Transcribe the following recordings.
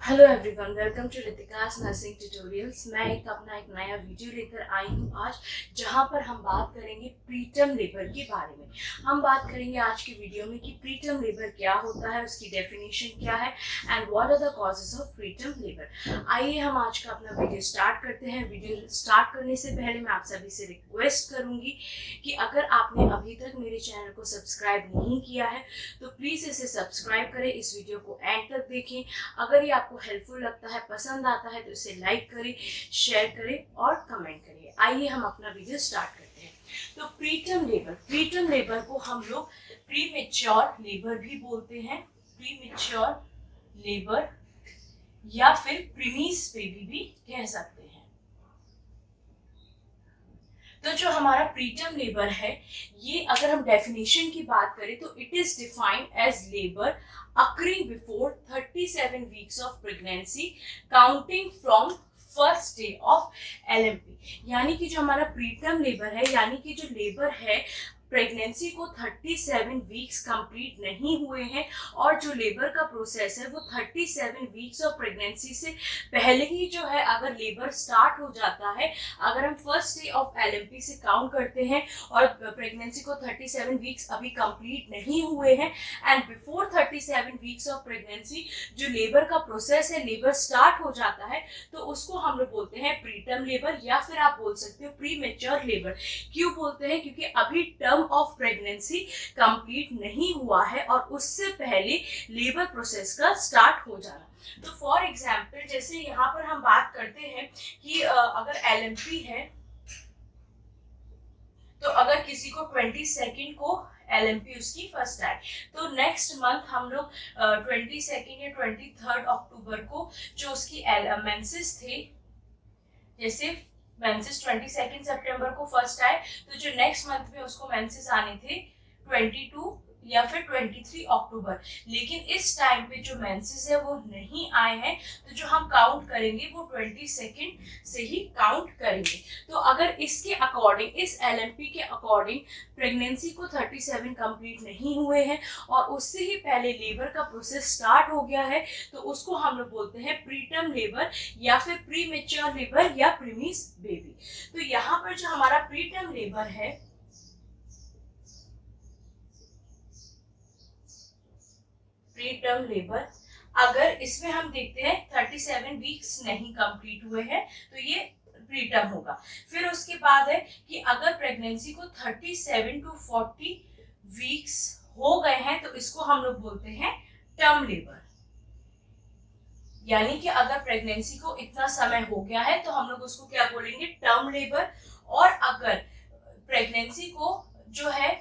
Hello everyone, welcome to Ritika's nursing tutorials. मैं अपना एक नया वीडियो लेकर आई हूँ आज, जहाँ पर हम बात करेंगे प्रीटर्म लेबर के बारे में। हम बात करेंगे आज की वीडियो में कि प्रीटर्म लेबर क्या होता है, उसकी डेफिनेशन क्या है and what are the causes of preterm labour. आइए हम आज का अपना वीडियो स्टार्ट करते हैं। वीडियो स्टार्ट करने से पहले मैं आप सभी से रिक्वेस्ट करूँगी कि अगर आपने अभी तक मेरे चैनल को सब्सक्राइब नहीं किया है तो प्लीज़ इसे सब्सक्राइब करें, इस वीडियो को एंड तक देखें। अगर ये आपको हेल्पफुल लगता है, पसंद आता है तो इसे लाइक करें, शेयर करें और कमेंट करिए। आइए हम अपना वीडियो स्टार्ट करते हैं। तो प्रीटर्म लेबर को हम लोग प्रीमेच्योर लेबर भी बोलते हैं, प्रीमेच्योर लेबर या फिर प्रीमीस बेबी भी कह सकते हैं। तो जो हमारा प्रीटर्म लेबर है, ये अगर हम डेफिनेशन की बात करें तो it is defined as labour occurring before 37 weeks of pregnancy counting from first day of LMP। यानी कि जो हमारा प्रीटर्म लेबर है, यानी कि जो लेबर है प्रेगनेंसी को 37 वीक्स कंप्लीट नहीं हुए हैं और जो लेबर का प्रोसेस है वो 37 वीक्स ऑफ प्रेगनेंसी से पहले ही जो है अगर लेबर स्टार्ट हो जाता है, अगर हम फर्स्ट डे ऑफ LMP से काउंट करते हैं और प्रेगनेंसी को 37 वीक्स अभी कंप्लीट नहीं हुए हैं and before 37 weeks of pregnancy जो लेबर का प्रोसेस है, लेबर स्टार्ट हो जाता है, तो उसको हम लोग बोलते हैं प्रीटर्म लेबर या फिर आप बोल सकते हो प्रीमेच्योर लेबर। क्यों बोलते हैं? क्योंकि अभी टर्म ऑफ प्रेगनेंसी कंप्लीट नहीं हुआ है और उससे पहले लेबर प्रोसेस का स्टार्ट हो जाना। तो फॉर एग्जाम्पल जैसे यहाँ पर हम बात करते हैं कि अगर LMP है तो अगर किसी को 22 को LMP उसकी फर्स्ट आए तो नेक्स्ट मंथ हम लोग 22 या 23 अक्टूबर को जो उसकी मेंसेस थे, जैसे मेंसेस 22 सितंबर को फर्स्ट आए तो जो नेक्स्ट मंथ में उसको मेंसेस आने थे 22 या फिर 23 अक्टूबर। लेकिन इस टाइम पे जो मेंसेस है वो नहीं आए हैं, तो जो हम काउंट करेंगे वो 22 से ही काउंट करेंगे। तो अगर इसके अकॉर्डिंग, इस LMP के अकॉर्डिंग प्रेगनेंसी को 37 कंप्लीट नहीं हुए हैं और उससे ही पहले लेबर का प्रोसेस स्टार्ट हो गया है, तो उसको हम लोग बोलते हैं प्रीटर्म लेबर या फिर प्रीमेच्योर लेबर या प्रीमीस बेबी। तो यहाँ पर जो हमारा प्रीटर्म लेबर है, प्रीटर्म लेबर, अगर इसमें हम देखते हैं 37 वीक्स नहीं कंप्लीट हुए हैं तो ये प्रीटर्म होगा। फिर उसके बाद है कि अगर प्रेगनेंसी को 37 to 40 वीक्स हो गए हैं तो इसको हम लोग बोलते हैं टर्म लेबर। यानी कि अगर प्रेगनेंसी को इतना समय हो गया है तो हम लोग उसको क्या बोलेंगे? Term labour. और अगर प्रेगनेंसी को जो है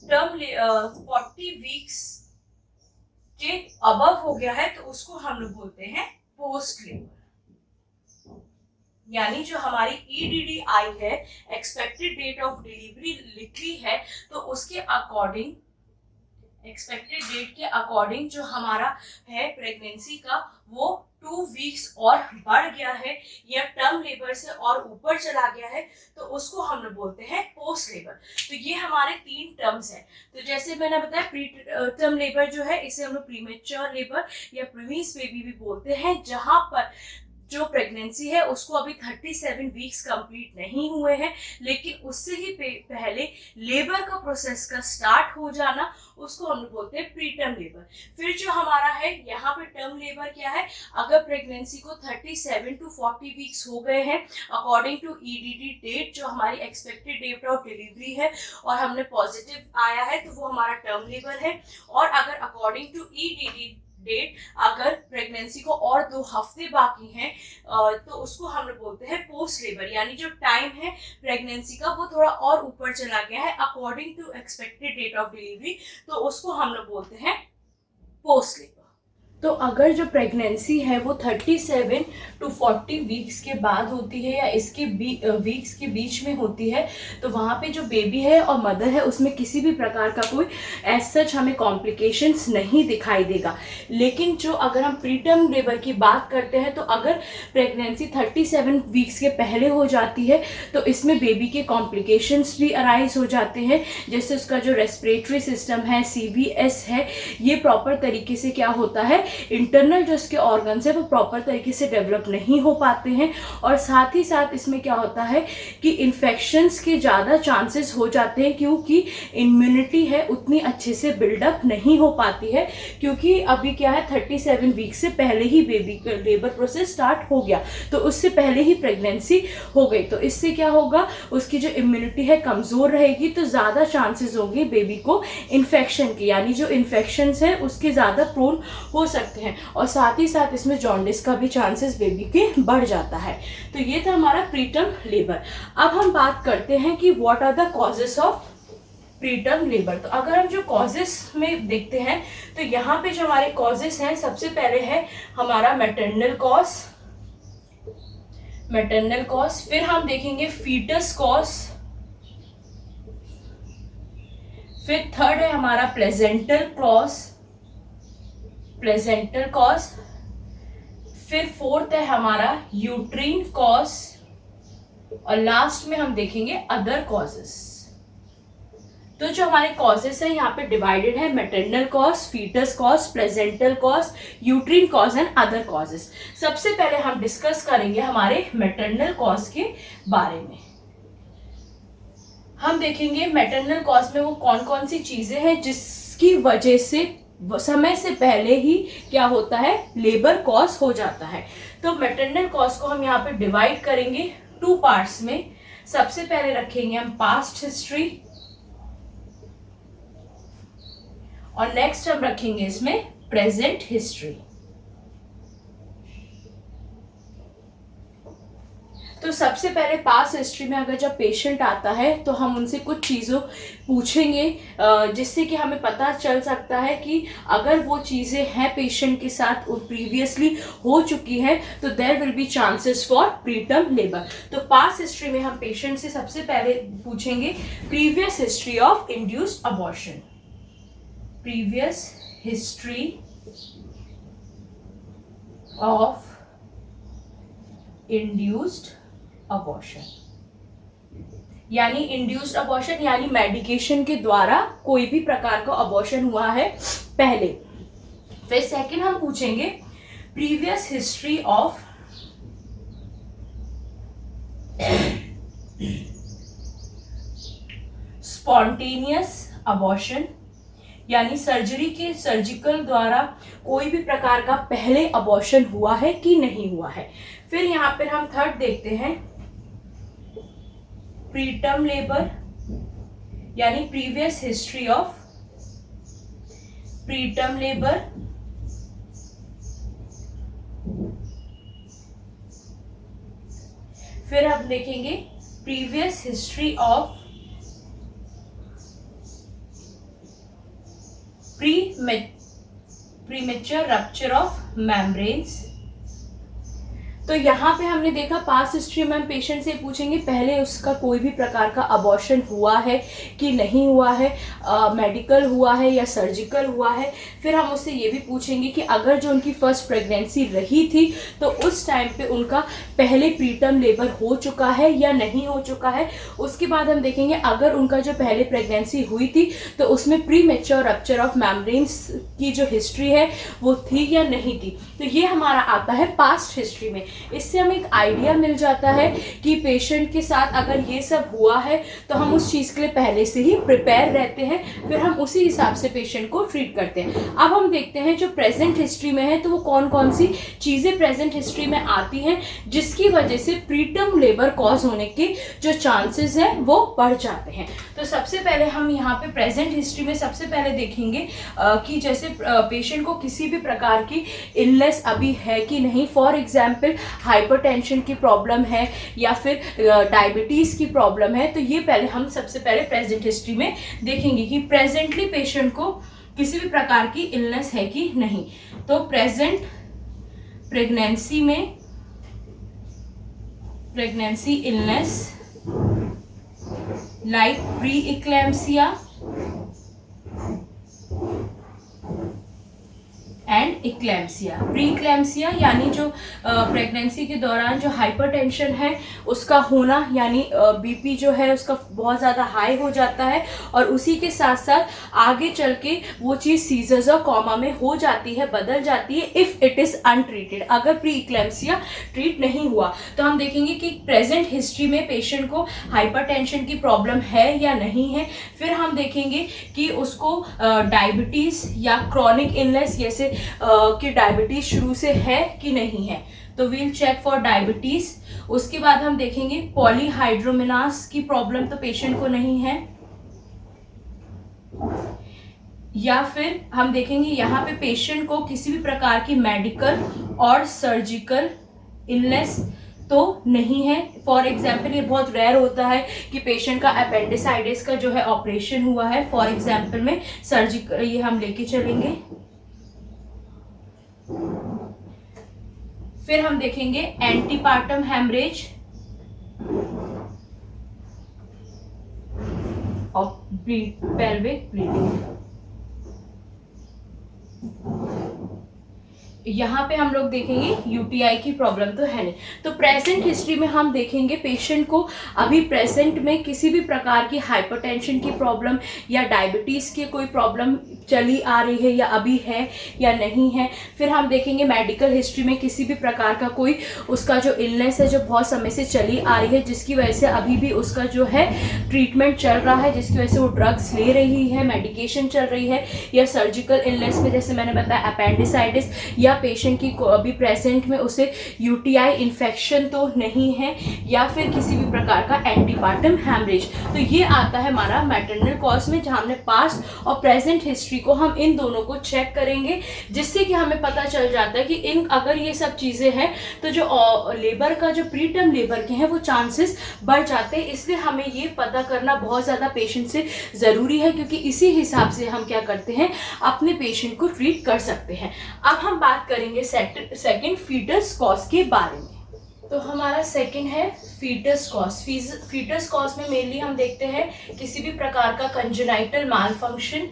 टर्म 40 वीक्स के अबव हो गया है तो उसको हम लोग बोलते हैं पोस्ट लेबर। यानी जो हमारी EDD आई है, एक्सपेक्टेड डेट ऑफ डिलीवरी लिखी है, तो उसके अकॉर्डिंग, एक्सपेक्टेड डेट के अकॉर्डिंग जो हमारा है प्रेगनेंसी का वो 2 वीक्स और बढ़ गया है या टर्म लेबर से और ऊपर चला गया है, तो उसको हम लोग बोलते हैं पोस्ट लेबर। तो ये हमारे 3 टर्म्स हैं। तो जैसे मैंने बताया प्री टर्म लेबर जो है इसे हम लोग प्रीमेच्योर लेबर या प्रीमीस बेबी भी बोलते हैं, जहां पर जो प्रेगनेंसी है उसको अभी 37 वीक्स कंप्लीट नहीं हुए हैं, लेकिन उससे ही पहले लेबर का प्रोसेस का स्टार्ट हो जाना, उसको हम लोग बोलते हैं प्रीटर्म लेबर। फिर जो हमारा है यहाँ पे टर्म लेबर क्या है? अगर प्रेगनेंसी को 37 to 40 वीक्स हो गए हैं अकॉर्डिंग टू EDD डेट, जो हमारी एक्सपेक्टेड डेट ऑफ डिलीवरी है, और हमने पॉजिटिव आया है तो वो हमारा टर्म लेबर है। और अगर अकॉर्डिंग टू EDD डेट अगर प्रेगनेंसी को और 2 हफ्ते बाकी हैं तो उसको हम लोग बोलते हैं पोस्ट लेबर। यानी जो टाइम है प्रेगनेंसी का वो थोड़ा और ऊपर चला गया है according to expected date of delivery, तो उसको हम लोग बोलते हैं पोस्ट लेबर। तो अगर जो प्रेगनेंसी है वो 37 to 40 वीक्स के बाद होती है या इसके वीक्स के बीच में होती है, तो वहाँ पे जो बेबी है और मदर है उसमें किसी भी प्रकार का कोई एज सच हमें कॉम्प्लिकेशंस नहीं दिखाई देगा। लेकिन जो अगर हम प्रीटर्म लेबर की बात करते हैं तो अगर प्रेगनेंसी 37 वीक्स के पहले हो जाती है तो इसमें बेबी के कॉम्प्लिकेशंस भी अराइज हो जाते हैं, जैसे उसका जो रेस्पिरेटरी सिस्टम है, CVS है, ये प्रॉपर तरीके से क्या होता है इंटरनल जो इसके ऑर्गन्स है वो प्रॉपर तरीके से डेवलप नहीं हो पाते हैं, और साथ ही साथ इसमें क्या होता है कि इन्फेक्शंस के ज़्यादा चांसेस हो जाते हैं, क्योंकि इम्यूनिटी है उतनी अच्छे से बिल्डअप नहीं हो पाती है, क्योंकि अभी क्या है 37 वीक से पहले ही बेबी का लेबर प्रोसेस स्टार्ट हो गया, तो उससे पहले ही प्रेगनेंसी हो गई, तो इससे क्या होगा, उसकी जो इम्यूनिटी है कमज़ोर रहेगी, तो ज़्यादा चांसेस होंगे बेबी को इन्फेक्शन की, यानी जो इन्फेक्शंस है उसके ज़्यादा प्रोन हो सकते हैं, और साथ ही साथ इसमें जॉन्डिस का भी चांसेस बेबी के बढ़ जाता है। तो ये था हमारा प्रीटर्म लेबर। अब हम बात करते हैं कि what are the causes of preterm labour. तो अगर हम जो कॉजेस में देखते हैं तो यहाँ पे जो हमारे कॉजेस हैं, सबसे पहले है हमारा मैटरनल कॉज, फिर हम देखेंगे फीटस कॉज, फिर थर्ड है हमारा प्लेजेंटल कॉज, फिर फोर्थ है हमारा यूट्रीन कॉज, और लास्ट में हम देखेंगे अदर कॉजेस। तो जो हमारे कॉजेस है यहाँ पे डिवाइडेड है maternal cause, foetus cause, placental cause, uterine cause and other causes. सबसे पहले हम डिस्कस करेंगे हमारे मैटरनल कॉज के बारे में। हम देखेंगे मैटरनल कॉज में वो कौन कौन सी चीजें हैं जिसकी वजह से समय से पहले ही क्या होता है, लेबर कॉज हो जाता है। तो मैटरनल कॉज को हम यहाँ पे डिवाइड करेंगे 2 पार्ट्स में। सबसे पहले रखेंगे हम पास्ट हिस्ट्री, और नेक्स्ट हम रखेंगे इसमें प्रेजेंट हिस्ट्री। तो सबसे पहले पास्ट हिस्ट्री में अगर जब पेशेंट आता है तो हम उनसे कुछ चीज़ों पूछेंगे जिससे कि हमें पता चल सकता है कि अगर वो चीज़ें हैं पेशेंट के साथ प्रीवियसली हो चुकी है तो there will be chances for preterm labour. तो पास्ट हिस्ट्री में हम पेशेंट से सबसे पहले पूछेंगे previous history of induced abortion, previous history of induced abortion, यानी इंड्यूस्ड अबॉर्शन यानी मेडिकेशन के द्वारा कोई भी प्रकार का अबॉर्शन हुआ है पहले। फिर सेकंड हम पूछेंगे previous history of spontaneous abortion, यानी सर्जिकल द्वारा कोई भी प्रकार का पहले अबॉर्शन हुआ है कि नहीं हुआ है। फिर यहाँ पर हम थर्ड देखते हैं प्रीटर्म लेबर, यानी previous history of preterm labour. फिर हम देखेंगे previous history of premature rupture of membranes. तो यहाँ पे हमने देखा पास्ट हिस्ट्री में हम पेशेंट से पूछेंगे पहले उसका कोई भी प्रकार का अबॉर्शन हुआ है कि नहीं हुआ है, मेडिकल हुआ है या सर्जिकल हुआ है। फिर हम उससे ये भी पूछेंगे कि अगर जो उनकी फर्स्ट प्रेगनेंसी रही थी तो उस टाइम पे उनका पहले प्रीटर्म लेबर हो चुका है या नहीं हो चुका है। उसके बाद हम देखेंगे अगर उनका जो पहले प्रेगनेंसी हुई थी तो उसमें प्रीमेच्योर रप्चर ऑफ मेम्ब्रेन्स की जो हिस्ट्री है वो थी या नहीं थी। तो ये हमारा आता है पास्ट हिस्ट्री में। इससे हमें एक आइडिया मिल जाता है कि पेशेंट के साथ अगर ये सब हुआ है तो हम उस चीज़ के लिए पहले से ही प्रिपेयर रहते हैं, फिर हम उसी हिसाब से पेशेंट को ट्रीट करते हैं। अब हम देखते हैं जो प्रेजेंट हिस्ट्री में है तो वो कौन कौन सी चीज़ें प्रेजेंट हिस्ट्री में आती हैं जिसकी वजह से प्रीटर्म लेबर कॉज होने के जो चांसेस हैं वो बढ़ जाते हैं। तो सबसे पहले हम यहाँ पे प्रेजेंट हिस्ट्री में सबसे पहले देखेंगे कि जैसे पेशेंट को किसी भी प्रकार की इलनेस अभी है कि नहीं। फॉर एग्जाम्पल हाइपरटेंशन की प्रॉब्लम है या फिर डायबिटीज़ की प्रॉब्लम है, तो ये पहले हम सबसे पहले प्रेजेंट हिस्ट्री में देखेंगे कि प्रेजेंटली पेशेंट को किसी भी प्रकार की इलनेस है कि नहीं। तो प्रेजेंट प्रेगनेंसी में pregnancy illness like pre eclampsia and eclampsia. Pre eclampsia यानी जो प्रेगनेंसी के दौरान जो हाइपरटेंशन है उसका होना, यानी बीपी जो है उसका बहुत ज़्यादा हाई हो जाता है और उसी के साथ साथ आगे चल के वो चीज़ सीजर्स और कॉमा में हो जाती है, बदल जाती है इफ़ इट इज़ अनट्रीटेड। अगर प्री इक्लेम्सिया ट्रीट नहीं हुआ तो हम देखेंगे कि प्रेजेंट हिस्ट्री में पेशेंट को हाइपरटेंशन की प्रॉब्लम है या नहीं है। फिर हम देखेंगे कि उसको डायबिटीज़ या क्रॉनिक इलनेस जैसे कि डायबिटीज़ शुरू से है कि नहीं है, तो वील चेक फॉर डायबिटीज़। उसके बाद हम देखेंगे पॉलीहाइड्रोमिनास की प्रॉब्लम तो पेशेंट को नहीं है, या फिर हम देखेंगे यहाँ पे पेशेंट को किसी भी प्रकार की मेडिकल और सर्जिकल इलनेस तो नहीं है। फॉर एग्जाम्पल ये बहुत रेयर होता है कि पेशेंट का अपेंडिसाइटिस का जो है ऑपरेशन हुआ है, फॉर एग्जाम्पल में सर्जिकल, ये हम लेके चलेंगे। फिर हम देखेंगे एंटीपार्टम हेमरेज और पेल्विक ब्लीडिंग। यहाँ पे हम लोग देखेंगे यूटीआई की प्रॉब्लम तो है नहीं। तो प्रेजेंट हिस्ट्री में हम देखेंगे पेशेंट को अभी प्रेजेंट में किसी भी प्रकार की हाइपरटेंशन की प्रॉब्लम या डायबिटीज़ की कोई प्रॉब्लम चली आ रही है या अभी है या नहीं है। फिर हम देखेंगे मेडिकल हिस्ट्री में किसी भी प्रकार का कोई उसका जो इलनेस है जो बहुत समय से चली आ रही है, जिसकी वजह से अभी भी उसका जो है ट्रीटमेंट चल रहा है, जिसकी वजह से वो ड्रग्स ले रही है, मेडिकेशन चल रही है, या सर्जिकल इलनेस में जैसे मैंने बताया अपेंडिसाइटिस, या पेशेंट की अभी प्रेजेंट में उसे यूटीआई इन्फेक्शन तो नहीं है, या फिर किसी भी प्रकार का एंटीपार्टम हेमरेज। तो ये आता है हमारा मैटरनल कॉज में, जहाँ हमने पास्ट और प्रेजेंट हिस्ट्री को हम इन दोनों को चेक करेंगे, जिससे कि हमें पता चल जाता है कि इन अगर ये सब चीज़ें हैं तो जो लेबर का जो प्रीटर्म लेबर के हैं वो चांसेस बढ़ जाते हैं। इसलिए हमें ये पता करना बहुत ज़्यादा पेशेंट से ज़रूरी है, क्योंकि इसी हिसाब से हम क्या करते हैं, अपने पेशेंट को ट्रीट कर सकते हैं। अब हम बात करेंगे सेकंड फीटस कॉज के बारे में। तो हमारा सेकंड है फीटस कॉज। फीटस कॉज में मेनली हम देखते हैं किसी भी प्रकार का कंजेनाइटल मालफंक्शन,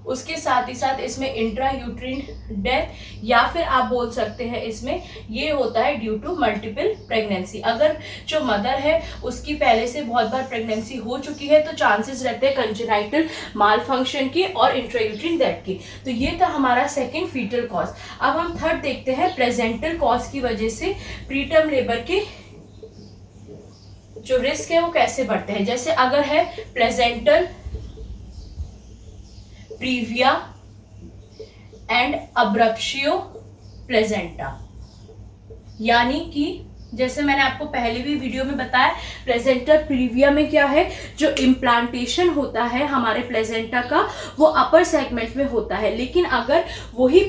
उसके साथ ही साथ इसमें इंट्रा यूट्रिन डेथ, या फिर आप बोल सकते हैं इसमें ये होता है ड्यू टू मल्टीपल प्रेगनेंसी। अगर जो मदर है उसकी पहले से बहुत बार प्रेगनेंसी हो चुकी है तो चांसेस रहते हैं कंजेनाइटल मालफंक्शन की और इंट्रा यूट्रिन डेथ की। तो ये था हमारा सेकंड फीटल कॉज। अब हम थर्ड देखते हैं प्रेजेंटल कॉज की वजह से प्रीटर्म लेबर के जो रिस्क है वो कैसे बढ़ते हैं। जैसे अगर है प्लेजेंटल प्रीविया एंड अब्रप्शियो प्लेजेंटा, यानी कि जैसे मैंने आपको पहले भी वीडियो में बताया, प्लेजेंटा प्रीविया में क्या है, जो इम्प्लांटेशन होता है हमारे प्लेजेंटा का वो अपर सेगमेंट में होता है, लेकिन अगर वही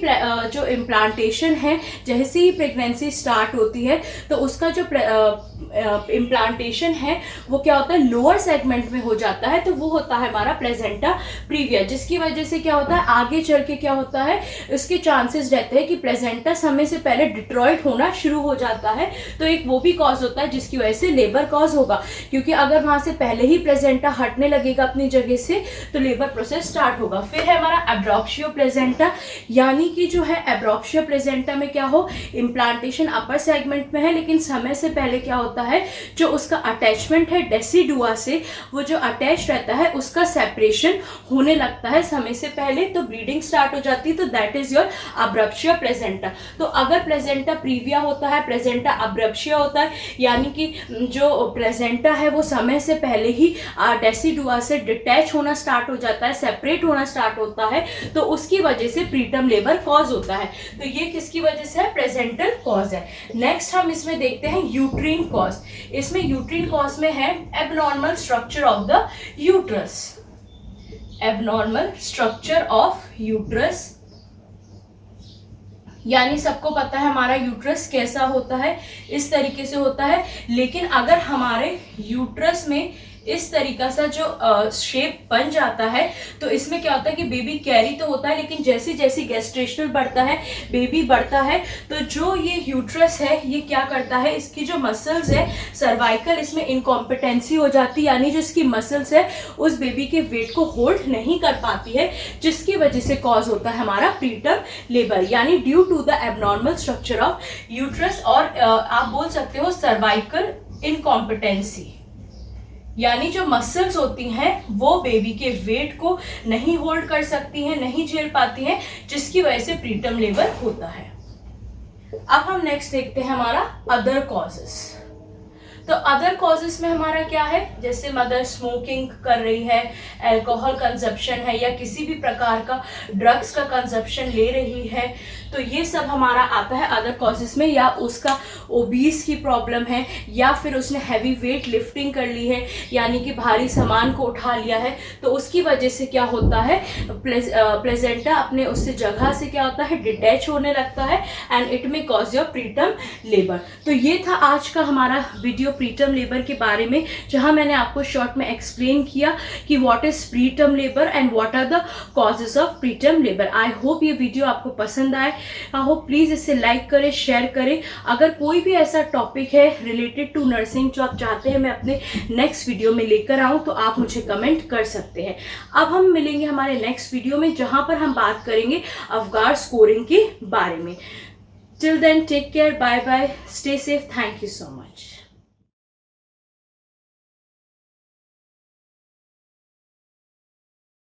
जो इम्प्लांटेशन है जैसे ही प्रेगनेंसी स्टार्ट होती है तो उसका जो इम्प्लांटेशन है वो क्या होता है, लोअर सेगमेंट में हो जाता है, तो वो होता है हमारा प्लेजेंटा प्रीविया, जिसकी वजह से क्या होता है आगे चल के क्या होता है, उसके चांसेस रहते हैं कि प्लेजेंटा समय से पहले डिट्रॉइट होना शुरू हो जाता है। तो एक वो भी कॉज होता है जिसकी वजह से लेबर कॉज होगा, क्योंकि अगर वहां से पहले ही प्लेजेंटा हटने लगेगा अपनी जगह से तो लेबर प्रोसेस स्टार्ट होगा। फिर है हमारा एब्रॉप्शियो प्लेजेंटा, यानी कि जो है एब्रॉप्शियो प्लेजेंटा में क्या हो, इम्प्लांटेशन अपर सेगमेंट में है लेकिन समय से पहले क्या होता है, जो उसका अटैचमेंट है डेसिडुआ से, वो जो अटैच रहता है उसका सेपरेशन होने लगता है समय से पहले, तो ब्लीडिंग स्टार्ट हो जाती है, तो दैट इज योर अब्रप्शियो प्लेजेंटा। तो अगर प्लेजेंटा प्रीविया होता है, प्लेजेंटा अब्रप्शियो होता है, यानी कि जो प्लेजेंटा है वो समय से पहले ही डेसिडुआ से डिटैच होना स्टार्ट हो जाता है, सेपरेट होना स्टार्ट होता है, तो उसकी वजह से प्रीटर्म लेबर कॉज होता है। तो ये किसकी वजह से है, प्रेजेंटल कॉज है। नेक्स्ट हम इसमें देखते हैं यूट्रीन कॉज। इसमें यूट्रीन कॉज में है abnormal structure of the uterus. Abnormal structure of uterus, यानी सबको पता है हमारा यूट्रस कैसा होता है, इस तरीके से होता है, लेकिन अगर हमारे यूट्रस में इस तरीका सा जो शेप बन जाता है, तो इसमें क्या होता है कि बेबी कैरी तो होता है, लेकिन जैसे जैसे गेस्टेशनल बढ़ता है, बेबी बढ़ता है, तो जो ये यूट्रस है ये क्या करता है, इसकी जो मसल्स है सर्वाइकल, इसमें इनकॉम्पिटेंसी हो जाती है, यानी जो इसकी मसल्स है उस बेबी के वेट को होल्ड नहीं कर पाती है, जिसकी वजह से कॉज होता है हमारा प्रीटर्म लेबर, यानी due to the abnormal structure of uterus, और आप बोल सकते हो सर्वाइकल इनकॉम्पिटेंसी, यानी जो मसल्स होती हैं वो बेबी के वेट को नहीं होल्ड कर सकती हैं, नहीं झेल पाती हैं, जिसकी वजह से प्रीटर्म लेबर होता है। अब हम नेक्स्ट देखते हैं हमारा अदर कॉजेस। तो अदर कॉजेस में हमारा क्या है, जैसे मदर स्मोकिंग कर रही है, अल्कोहल कंजप्शन है, या किसी भी प्रकार का ड्रग्स का कंजप्शन ले रही है, तो ये सब हमारा आता है अदर कॉजेस में, या उसका ओबीस की प्रॉब्लम है, या फिर उसने हैवी वेट लिफ्टिंग कर ली है, यानी कि भारी सामान को उठा लिया है, तो उसकी वजह से क्या होता है, प्लेजेंटा अपने उससे जगह से क्या होता है, डिटैच होने लगता है, एंड इट में कॉज योर प्रीटर्म लेबर। तो ये था आज का हमारा वीडियो प्रीटर्म लेबर के बारे में, जहां मैंने आपको शॉर्ट में एक्सप्लेन किया कि what is preterm labour and what are the causes of preterm labour. I hope ये वीडियो आपको पसंद आए, आई होप प्लीज इसे लाइक करें, शेयर करें। अगर कोई भी ऐसा टॉपिक है रिलेटेड टू नर्सिंग जो आप चाहते हैं मैं अपने नेक्स्ट वीडियो में लेकर आऊं, तो आप मुझे कमेंट कर सकते हैं। अब हम मिलेंगे हमारे नेक्स्ट वीडियो में, जहां पर हम बात करेंगे अवगार स्कोरिंग के बारे में। Till then take care, bye bye, stay safe, thank you so much.